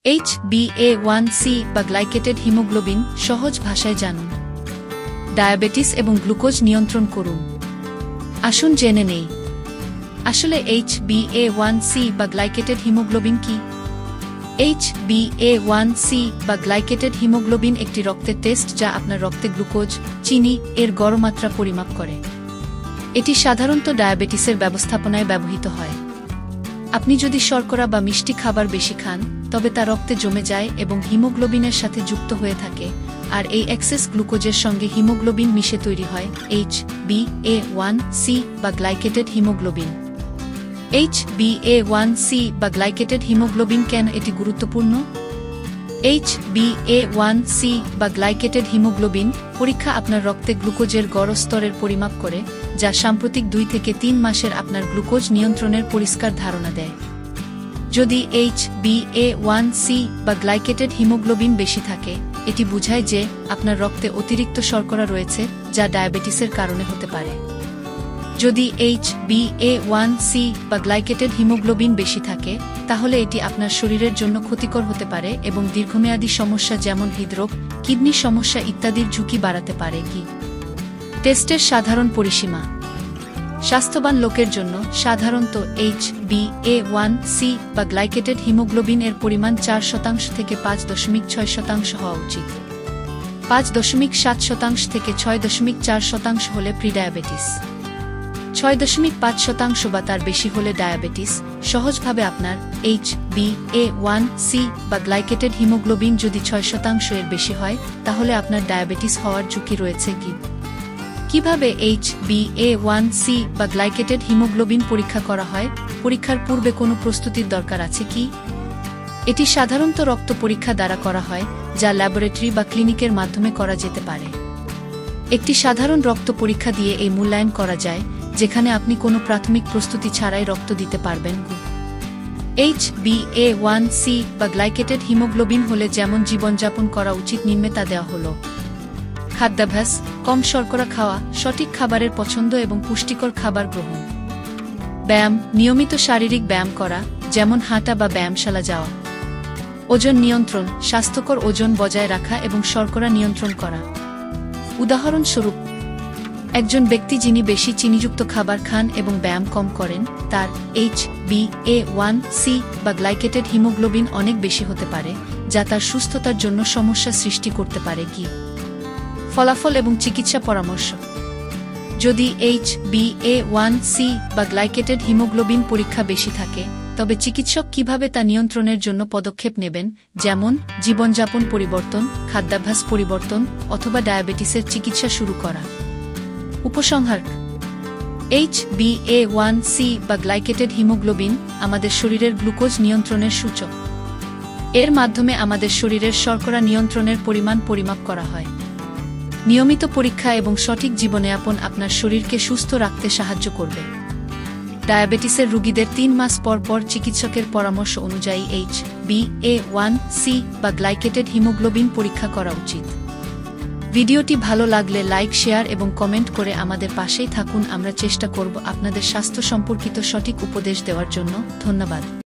HbA1c বা glycated haemoglobin সহজ ভাষায় জানুন। ডায়াবেটিস এবং গ্লুকোজ নিয়ন্ত্রণ করুন। আসুন জেনে নেই আসলে HbA1c বা গ্লাইকেটেড হিমোগ্লোবিন কি। HbA1c বা গ্লাইকেটেড হিমোগ্লোবিন একটি রক্তের টেস্ট যা আপনার রক্তে গ্লুকোজ, চিনি এর গড় মাত্রা পরিমাপ করে। এটি সাধারণত ডায়াবেটিসের ব্যবস্থাপনায় ব্যবহৃত হয়। আপনি যদি শর্করা বা মিষ্টি খাবার বেশি খান, তবে তা রক্তে জমে যায় এবং হিমোগ্লোবিনের সাথে যুক্ত হয়ে থাকে, আর এই এক্সেস গ্লুকোজের সঙ্গে হিমোগ্লোবিন মিশে তৈরি হয় HbA1c বা গ্লাইকেটেড হিমোগ্লোবিন। HbA1c বা গ্লাইকেটেড হিমোগ্লোবিন কেন এটি গুরুত্বপূর্ণ? HbA1c বা গ্লাইকেটেড হিমোগ্লোবিন পরীক্ষা আপনার রক্তে গ্লুকোজের গড় স্তরের পরিমাপ করে, যা সাম্প্রতিক 2 থেকে 3 মাসের আপনার গ্লুকোজ নিয়ন্ত্রণের পরিষ্কার ধারণা দেয়। যদি HbA1c বা গ্লাইকেটেড হিমোগ্লোবিন বেশি থাকে, এটি বোঝায় যে আপনার রক্তে অতিরিক্ত শর্করা রয়েছে, যা ডায়াবেটিসের কারণে হতে পারে। যদি HbA1c বা গ্লাইকেটেড হিমোগ্লোবিন বেশি থাকে, তাহলে এটি আপনার শরীরের জন্য ক্ষতিকর হতে পারে এবং দীর্ঘমেয়াদী সমস্যা যেমন হৃদরোগ, কিডনি সমস্যা ইত্যাদির ঝুঁকি বাড়াতে পারে। কি টেস্টের সাধারণ পরিসীমা? স্বাস্থ্যবান লোকের জন্য সাধারণত HbA1c বা গ্লাইকেটেড হিমোগ্লোবিন এর পরিমাণ 4% থেকে 5.6% হওয়া উচিত। 5.7% থেকে 6.4% হলে প্রিডায়াবেটিস। 6.5% বা তার বেশি হলে ডায়াবেটিস। সহজভাবে আপনার HbA1c বা গ্লাইকেটেড হিমোগ্লোবিন যদি 6% এর বেশি হয়, তাহলে আপনার ডায়াবেটিস হওয়ার ঝুঁকি রয়েছে। কিভাবে HbA1c বা গ্লাইকেটেড হিমোগ্লোবিন পরীক্ষা করা হয়? পরীক্ষার পূর্বে কোনো প্রস্তুতির দরকার আছে কি? এটি সাধারণত রক্ত পরীক্ষা দ্বারা করা হয়, যা ল্যাবরেটরি বা ক্লিনিকের মাধ্যমে করা যেতে পারে। একটি সাধারণ রক্ত পরীক্ষা দিয়ে এই মূল্যায়ন করা যায়, যেখানে আপনি কোনো প্রাথমিক প্রস্তুতি ছাড়াই রক্ত দিতে পারবেন। HbA1c বা গ্লাইকেটেড হিমোগ্লোবিন হলে যেমন জীবনযাপন করা উচিত নিম্নে তা দেওয়া হলো। খাদ্যাভ্যাস: কম শর্করা খাওয়া, সঠিক খাবারের পছন্দ এবং পুষ্টিকর খাবার গ্রহণ। ব্যায়াম: নিয়মিত শারীরিক ব্যায়াম করা, যেমন হাঁটা বা ব্যায়ামশালা যাওয়া। ওজন নিয়ন্ত্রণ: স্বাস্থ্যকর ওজন বজায় রাখা এবং শর্করা নিয়ন্ত্রণ করা। উদাহরণস্বরূপ, একজন ব্যক্তি যিনি বেশি চিনিযুক্ত খাবার খান এবং ব্যায়াম কম করেন, তার HbA1c বা গ্লাইকেটেড হিমোগ্লোবিন অনেক বেশি হতে পারে, যা তার সুস্থতার জন্য সমস্যা সৃষ্টি করতে পারে। কি ফলাফল এবং চিকিৎসা পরামর্শ? যদি HbA1c বা গ্লাইকেটেড হিমোগ্লোবিন পরীক্ষা বেশি থাকে, তবে চিকিৎসক কিভাবে তা নিয়ন্ত্রণের জন্য পদক্ষেপ নেবেন, যেমন জীবনযাপন পরিবর্তন, খাদ্যাভ্যাস পরিবর্তন অথবা ডায়াবেটিসের চিকিৎসা শুরু করা। উপসংহার: HbA1c বা গ্লাইকেটেড হিমোগ্লোবিন আমাদের শরীরের গ্লুকোজ নিয়ন্ত্রণের সূচক। এর মাধ্যমে আমাদের শরীরের শর্করা নিয়ন্ত্রণের পরিমাণ পরিমাপ করা হয়। নিয়মিত পরীক্ষা এবং সঠিক জীবনযাপন আপনার শরীরকে সুস্থ রাখতে সাহায্য করবে। ডায়াবেটিসের রোগীদের 3 মাস পর পর চিকিৎসকের পরামর্শ অনুযায়ী HbA1c বা গ্লাইকেটেড হিমোগ্লোবিন পরীক্ষা করা উচিত। ভিডিওটি ভালো লাগলে লাইক, শেয়ার এবং কমেন্ট করে আমাদের পাশেই থাকুন। আমরা চেষ্টা করব আপনাদের স্বাস্থ্য সম্পর্কিত সঠিক উপদেশ দেওয়ার জন্য। ধন্যবাদ।